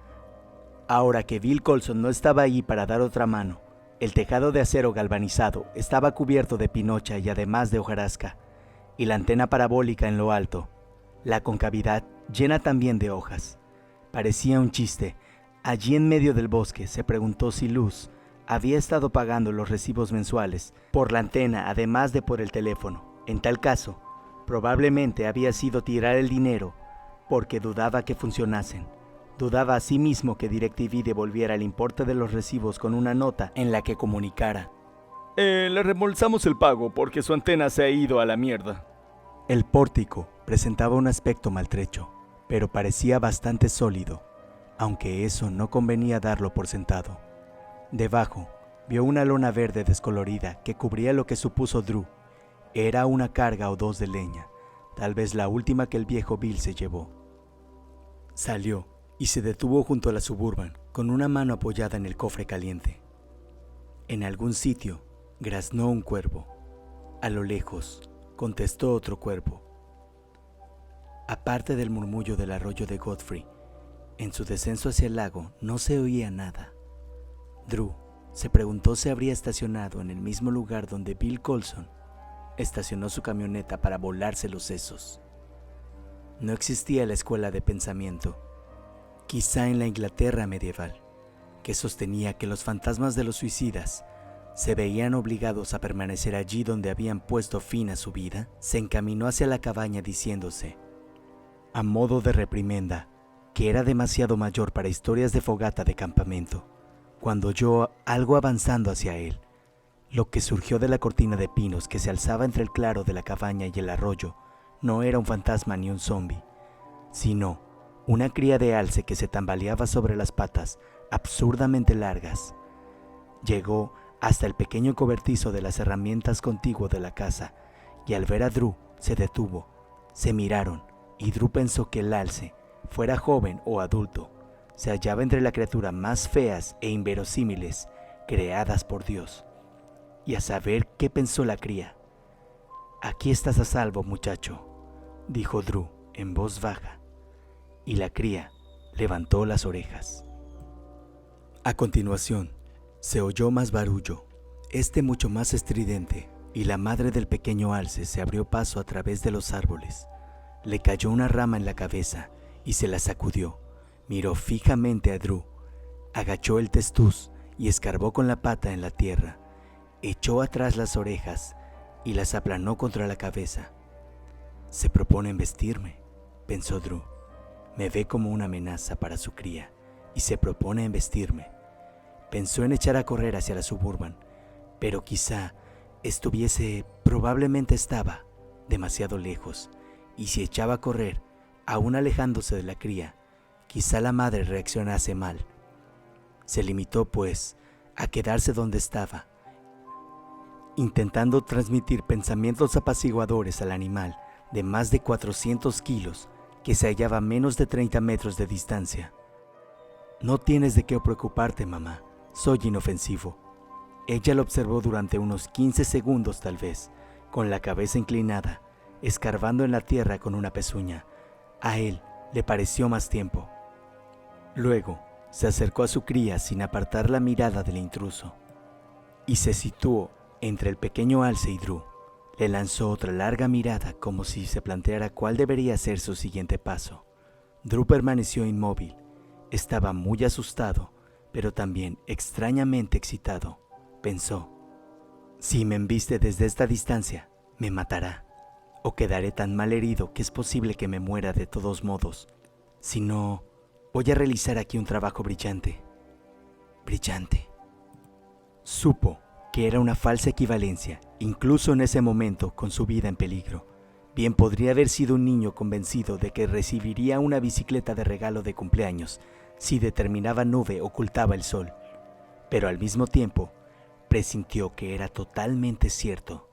Ahora que Bill Colson no estaba ahí para dar otra mano, el tejado de acero galvanizado estaba cubierto de pinocha y además de hojarasca, y la antena parabólica en lo alto, la concavidad llena también de hojas. Parecía un chiste. Allí en medio del bosque se preguntó si Luz había estado pagando los recibos mensuales por la antena además de por el teléfono. En tal caso, probablemente había sido tirar el dinero porque dudaba que funcionasen. Dudaba asimismo que DirecTV devolviera el importe de los recibos con una nota en la que comunicara: le reembolsamos el pago porque su antena se ha ido a la mierda. El pórtico presentaba un aspecto maltrecho, pero parecía bastante sólido, aunque eso no convenía darlo por sentado. Debajo, vio una lona verde descolorida que cubría lo que supuso Drew. Era una carga o 2 de leña, tal vez la última que el viejo Bill se llevó. Salió y se detuvo junto a la Suburban, con una mano apoyada en el cofre caliente. En algún sitio graznó un cuervo. A lo lejos, contestó otro cuervo. Aparte del murmullo del arroyo de Godfrey, en su descenso hacia el lago no se oía nada. Drew se preguntó si habría estacionado en el mismo lugar donde Bill Colson estacionó su camioneta para volarse los sesos. No existía la escuela de pensamiento, quizá en la Inglaterra medieval, que sostenía que los fantasmas de los suicidas se veían obligados a permanecer allí donde habían puesto fin a su vida. Se encaminó hacia la cabaña diciéndose, a modo de reprimenda, que era demasiado mayor para historias de fogata de campamento, cuando oyó algo avanzando hacia él. Lo que surgió de la cortina de pinos que se alzaba entre el claro de la cabaña y el arroyo no era un fantasma ni un zombi, sino una cría de alce que se tambaleaba sobre las patas absurdamente largas. Llegó hasta el pequeño cobertizo de las herramientas contiguo de la casa, y al ver a Drew se detuvo. Se miraron, y Drew pensó que el alce, fuera joven o adulto, se hallaba entre las criaturas más feas e inverosímiles creadas por Dios. Y a saber qué pensó la cría. Aquí estás a salvo, muchacho, dijo Drew en voz baja, y la cría levantó las orejas. A continuación, se oyó más barullo, mucho más estridente, y la madre del pequeño alce se abrió paso a través de los árboles. Le cayó una rama en la cabeza y se la sacudió. Miró fijamente a Drew, agachó el testuz y escarbó con la pata en la tierra. Echó atrás las orejas y las aplanó contra la cabeza. Se propone embestirme, pensó Drew. Me ve como una amenaza para su cría y se propone embestirme. Pensó en echar a correr hacia la Suburban, pero quizá probablemente estaba demasiado lejos, y si echaba a correr, aún alejándose de la cría, quizá la madre reaccionase mal. Se limitó, pues, a quedarse donde estaba, intentando transmitir pensamientos apaciguadores al animal de más de 400 kilos que se hallaba a menos de 30 metros de distancia. No tienes de qué preocuparte, mamá, soy inofensivo. Ella lo observó durante unos 15 segundos tal vez, con la cabeza inclinada, escarbando en la tierra con una pezuña. A él le pareció más tiempo. Luego se acercó a su cría sin apartar la mirada del intruso, y se situó entre el pequeño alce y Drew. Le lanzó otra larga mirada como si se planteara cuál debería ser su siguiente paso. Drew permaneció inmóvil. Estaba muy asustado, pero también extrañamente excitado. Pensó, si me embiste desde esta distancia, me matará, o quedaré tan mal herido que es posible que me muera de todos modos. Si no, voy a realizar aquí un trabajo brillante. Brillante. Supo que era una falsa equivalencia, incluso en ese momento con su vida en peligro. Bien podría haber sido un niño convencido de que recibiría una bicicleta de regalo de cumpleaños si determinada nube ocultaba el sol, pero al mismo tiempo presintió que era totalmente cierto.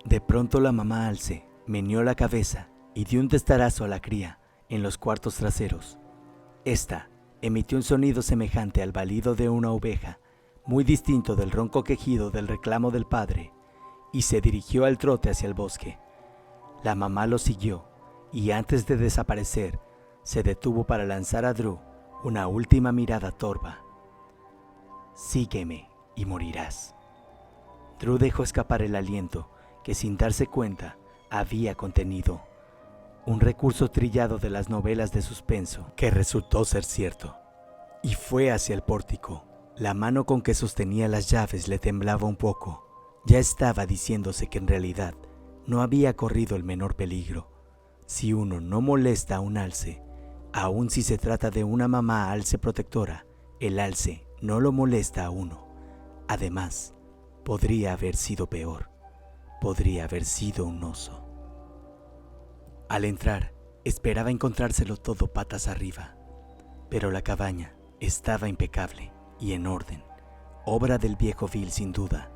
De pronto la mamá alce meneó la cabeza y dio un testarazo a la cría en los cuartos traseros. Esta emitió un sonido semejante al balido de una oveja, muy distinto del ronco quejido del reclamo del padre, y se dirigió al trote hacia el bosque. La mamá lo siguió y antes de desaparecer se detuvo para lanzar a Drew una última mirada torva. Sígueme y morirás. Drew dejó escapar el aliento que sin darse cuenta había contenido un recurso trillado de las novelas de suspenso que resultó ser cierto, y fue hacia el pórtico. La mano con que sostenía las llaves le temblaba un poco. Ya estaba diciéndose que en realidad no había corrido el menor peligro. Si uno no molesta a un alce, aun si se trata de una mamá alce protectora, el alce no lo molesta a uno. Además, podría haber sido peor. Podría haber sido un oso. Al entrar, esperaba encontrárselo todo patas arriba, pero la cabaña estaba impecable y en orden, obra del viejo Bill sin duda.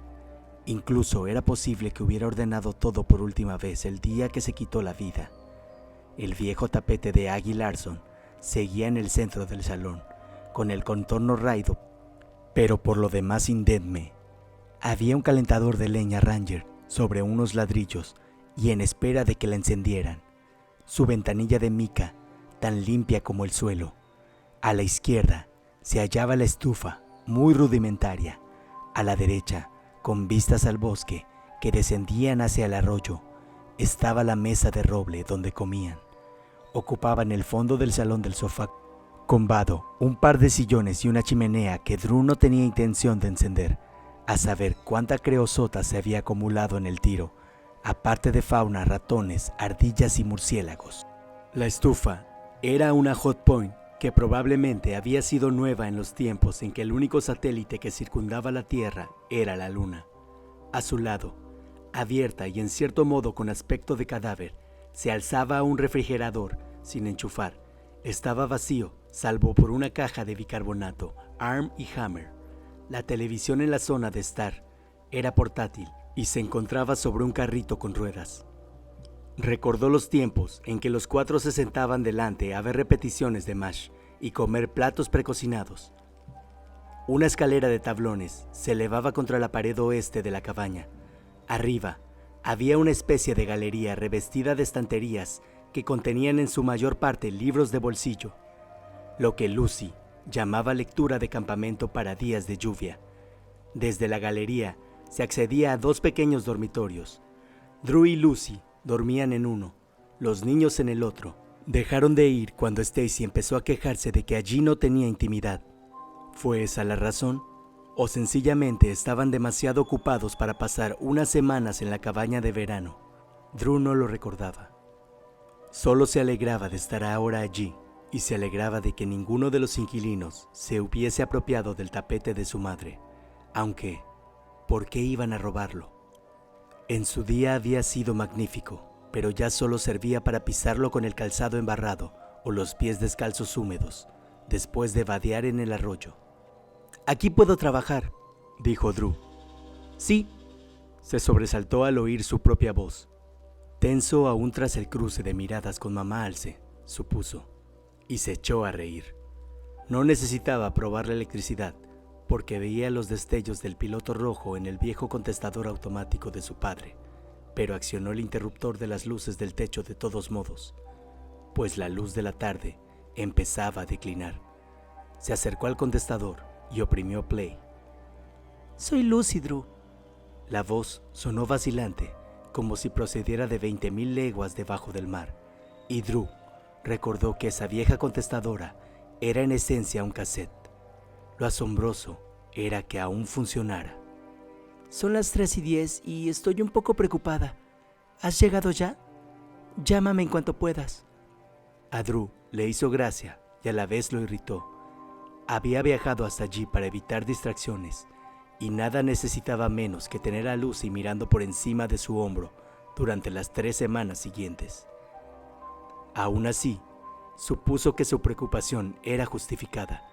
Incluso era posible que hubiera ordenado todo por última vez el día que se quitó la vida. El viejo tapete de Aggie Larson seguía en el centro del salón, con el contorno raído, pero por lo demás indemne. Había un calentador de leña Ranger sobre unos ladrillos y en espera de que la encendieran. Su ventanilla de mica, tan limpia como el suelo. A la izquierda se hallaba la estufa, muy rudimentaria. A la derecha, con vistas al bosque que descendían hacia el arroyo, estaba la mesa de roble donde comían. Ocupaban el fondo del salón del sofá combado, un par de sillones y una chimenea que Drew no tenía intención de encender, a saber cuánta creosota se había acumulado en el tiro, aparte de fauna, ratones, ardillas y murciélagos. La estufa era una Hot Point que probablemente había sido nueva en los tiempos en que el único satélite que circundaba la Tierra era la Luna. A su lado, abierta y en cierto modo con aspecto de cadáver, se alzaba un refrigerador sin enchufar. Estaba vacío, salvo por una caja de bicarbonato, Arm y Hammer. La televisión en la zona de estar era portátil y se encontraba sobre un carrito con ruedas. Recordó los tiempos en que los cuatro se sentaban delante a ver repeticiones de MASH y comer platos precocinados. Una escalera de tablones se elevaba contra la pared oeste de la cabaña. Arriba, Había una especie de galería revestida de estanterías que contenían en su mayor parte libros de bolsillo, lo que Lucy llamaba lectura de campamento para días de lluvia. Desde la galería se accedía a 2 pequeños dormitorios. Drew y Lucy dormían en uno, los niños en el otro. Dejaron de ir cuando Stacy empezó a quejarse de que allí no tenía intimidad. ¿Fue esa la razón? ¿O sencillamente estaban demasiado ocupados para pasar unas semanas en la cabaña de verano? Drew no lo recordaba. Solo se alegraba de estar ahora allí y se alegraba de que ninguno de los inquilinos se hubiese apropiado del tapete de su madre, aunque, ¿por qué iban a robarlo? En su día había sido magnífico, pero ya solo servía para pisarlo con el calzado embarrado o los pies descalzos húmedos, después de vadear en el arroyo. «Aquí puedo trabajar», dijo Drew. «Sí», se sobresaltó al oír su propia voz. Tenso aún tras el cruce de miradas con mamá Alce, supuso, y se echó a reír. No necesitaba probar la electricidad, porque veía los destellos del piloto rojo en el viejo contestador automático de su padre, pero accionó el interruptor de las luces del techo de todos modos, pues la luz de la tarde empezaba a declinar. Se acercó al contestador y oprimió play. «Soy Lucy, Drew». La voz sonó vacilante, como si procediera de 20,000 leguas debajo del mar, y Drew recordó que esa vieja contestadora era en esencia un cassette. Lo asombroso era que aún funcionara. «Son las 3:10 y estoy un poco preocupada. ¿Has llegado ya? Llámame en cuanto puedas». A Drew le hizo gracia y a la vez lo irritó. Había viajado hasta allí para evitar distracciones y nada necesitaba menos que tener a Lucy mirando por encima de su hombro durante las 3 semanas siguientes. Aún así, supuso que su preocupación era justificada.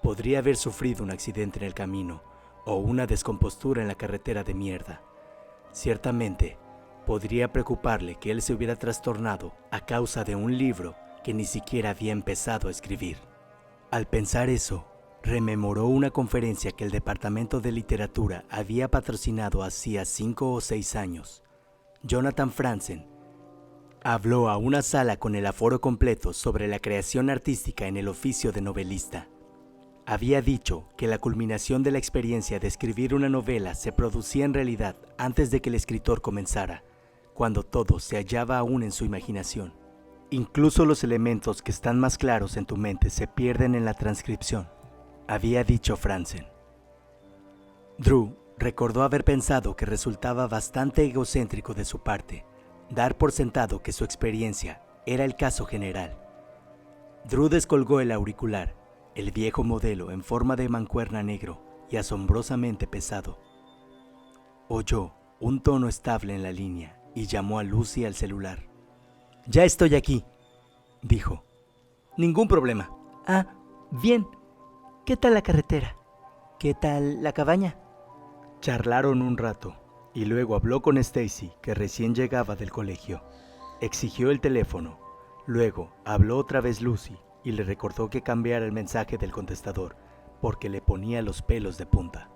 Podría haber sufrido un accidente en el camino o una descompostura en la carretera de mierda. Ciertamente, podría preocuparle que él se hubiera trastornado a causa de un libro que ni siquiera había empezado a escribir. Al pensar eso, rememoró una conferencia que el Departamento de Literatura había patrocinado hacía 5 o 6 años. Jonathan Franzen habló a una sala con el aforo completo sobre la creación artística en el oficio de novelista. Había dicho que la culminación de la experiencia de escribir una novela se producía en realidad antes de que el escritor comenzara, cuando todo se hallaba aún en su imaginación. Incluso los elementos que están más claros en tu mente se pierden en la transcripción, había dicho Franzen. Drew recordó haber pensado que resultaba bastante egocéntrico de su parte dar por sentado que su experiencia era el caso general. Drew descolgó el auricular, el viejo modelo en forma de mancuerna negro y asombrosamente pesado. Oyó un tono estable en la línea y llamó a Lucy al celular. «Ya estoy aquí», dijo. «Ningún problema». «Ah, bien. ¿Qué tal la carretera? ¿Qué tal la cabaña?» Charlaron un rato y luego habló con Stacy, que recién llegaba del colegio. Exigió el teléfono. Luego habló otra vez Lucy y le recordó que cambiara el mensaje del contestador porque le ponía los pelos de punta.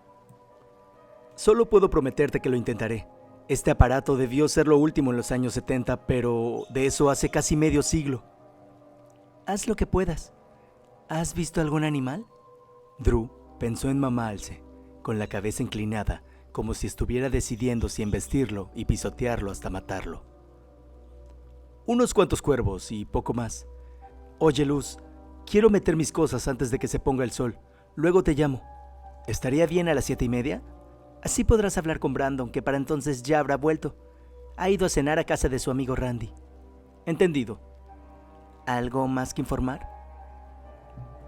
«Solo puedo prometerte que lo intentaré. Este aparato debió ser lo último en los años 70, pero de eso hace casi medio siglo». «Haz lo que puedas. ¿Has visto algún animal?» Drew pensó en mamá Alce, con la cabeza inclinada, como si estuviera decidiendo si embestirlo y pisotearlo hasta matarlo. «Unos cuantos cuervos y poco más. Oye, Luz, quiero meter mis cosas antes de que se ponga el sol. Luego te llamo. ¿Estaría bien a las 7:30? Así podrás hablar con Brandon, que para entonces ya habrá vuelto. Ha ido a cenar a casa de su amigo Randy». «Entendido». «¿Algo más que informar?»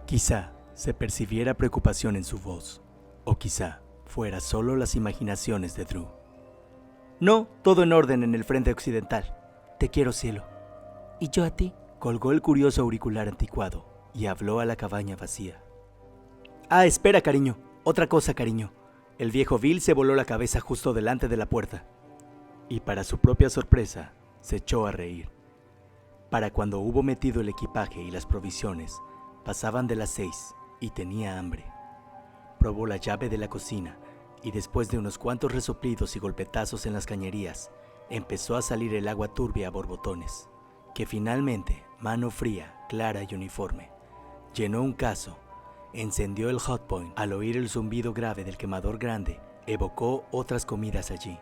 Quizá se percibiera preocupación en su voz, o quizá fuera solo las imaginaciones de Drew. «No, todo en orden en el frente occidental. Te quiero, cielo». «Y yo a ti». Colgó el curioso auricular anticuado y habló a la cabaña vacía. «Ah, espera, cariño. Otra cosa, cariño». El viejo Bill se voló la cabeza justo delante de la puerta. Y para su propia sorpresa, se echó a reír. Para cuando hubo metido el equipaje y las provisiones, pasaban de las 6 y tenía hambre. Probó la llave de la cocina y después de unos cuantos resoplidos y golpetazos en las cañerías, empezó a salir el agua turbia a borbotones, que finalmente, mano fría, clara y uniforme, llenó un cazo, encendió el hot point al oír el zumbido grave del quemador grande, evocó otras comidas allí,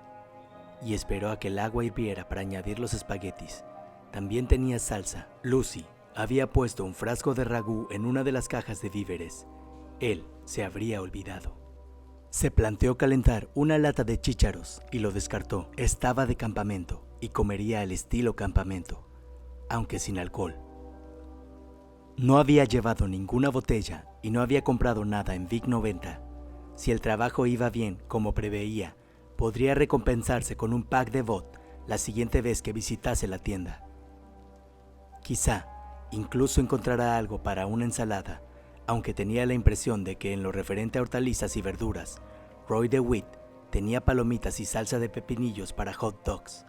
y esperó a que el agua hirviera para añadir los espaguetis. También tenía salsa. Lucy había puesto un frasco de ragú en una de las cajas de víveres. Él se habría olvidado. Se planteó calentar una lata de chícharos y lo descartó. Estaba de campamento y comería al estilo campamento, aunque sin alcohol. No había llevado ninguna botella y no había comprado nada en Vic 90. Si el trabajo iba bien, como preveía, podría recompensarse con un pack de vodka la siguiente vez que visitase la tienda. Quizá incluso encontrara algo para una ensalada, aunque tenía la impresión de que en lo referente a hortalizas y verduras, Roy DeWitt tenía palomitas y salsa de pepinillos para hot dogs,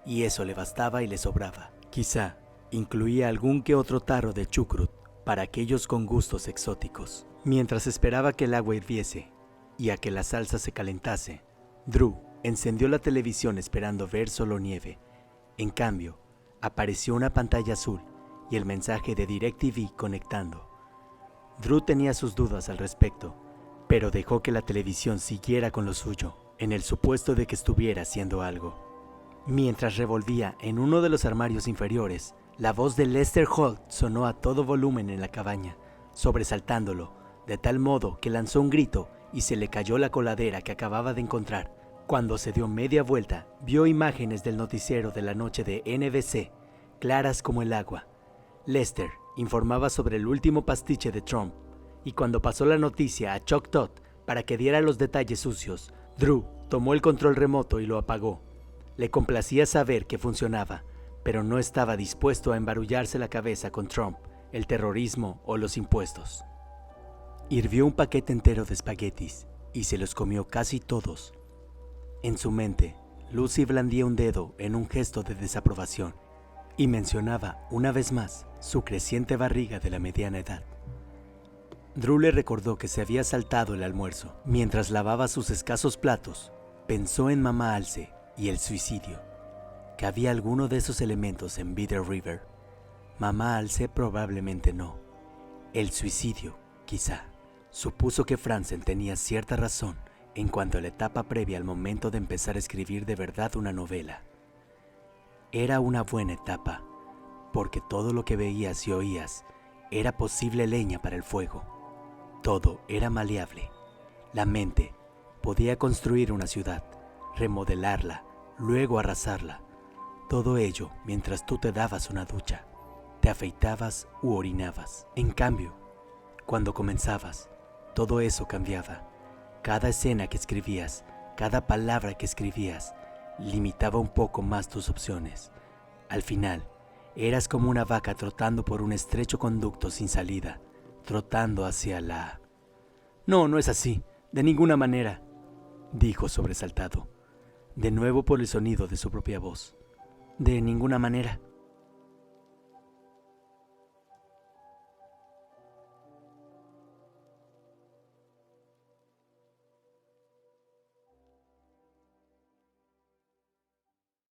y eso le bastaba y le sobraba. Quizá incluía algún que otro tarro de chucrut para aquellos con gustos exóticos. Mientras esperaba que el agua hirviese y a que la salsa se calentase, Drew encendió la televisión esperando ver solo nieve. En cambio, apareció una pantalla azul y el mensaje de DirecTV conectando. Drew tenía sus dudas al respecto, pero dejó que la televisión siguiera con lo suyo, en el supuesto de que estuviera haciendo algo. Mientras revolvía en uno de los armarios inferiores, la voz de Lester Holt sonó a todo volumen en la cabaña, sobresaltándolo, de tal modo que lanzó un grito y se le cayó la coladera que acababa de encontrar. Cuando se dio media vuelta, vio imágenes del noticiero de la noche de NBC, claras como el agua. Lester informaba sobre el último pastiche de Trump, y cuando pasó la noticia a Chuck Todd para que diera los detalles sucios, Drew tomó el control remoto y lo apagó. Le complacía saber que funcionaba, pero no estaba dispuesto a embarullarse la cabeza con Trump, el terrorismo o los impuestos. Hirvió un paquete entero de espaguetis y se los comió casi todos. En su mente, Lucy blandía un dedo en un gesto de desaprobación y mencionaba una vez más su creciente barriga de la mediana edad. Drew le recordó que se había saltado el almuerzo. Mientras lavaba sus escasos platos, pensó en Mamá Alce y el suicidio. ¿Cabía alguno de esos elementos en Bitter River? Mamá Alce probablemente no. El suicidio, quizá. Supuso que Franzen tenía cierta razón en cuanto a la etapa previa al momento de empezar a escribir de verdad una novela. Era una buena etapa, porque todo lo que veías y oías era posible leña para el fuego. Todo era maleable. La mente podía construir una ciudad, remodelarla, luego arrasarla. Todo ello mientras tú te dabas una ducha, te afeitabas u orinabas. En cambio, cuando comenzabas, todo eso cambiaba. Cada escena que escribías, cada palabra que escribías, limitaba un poco más tus opciones. Al final, eras como una vaca trotando por un estrecho conducto sin salida, trotando hacia la... No, no es así, de ninguna manera, dijo sobresaltado, de nuevo por el sonido de su propia voz. De ninguna manera.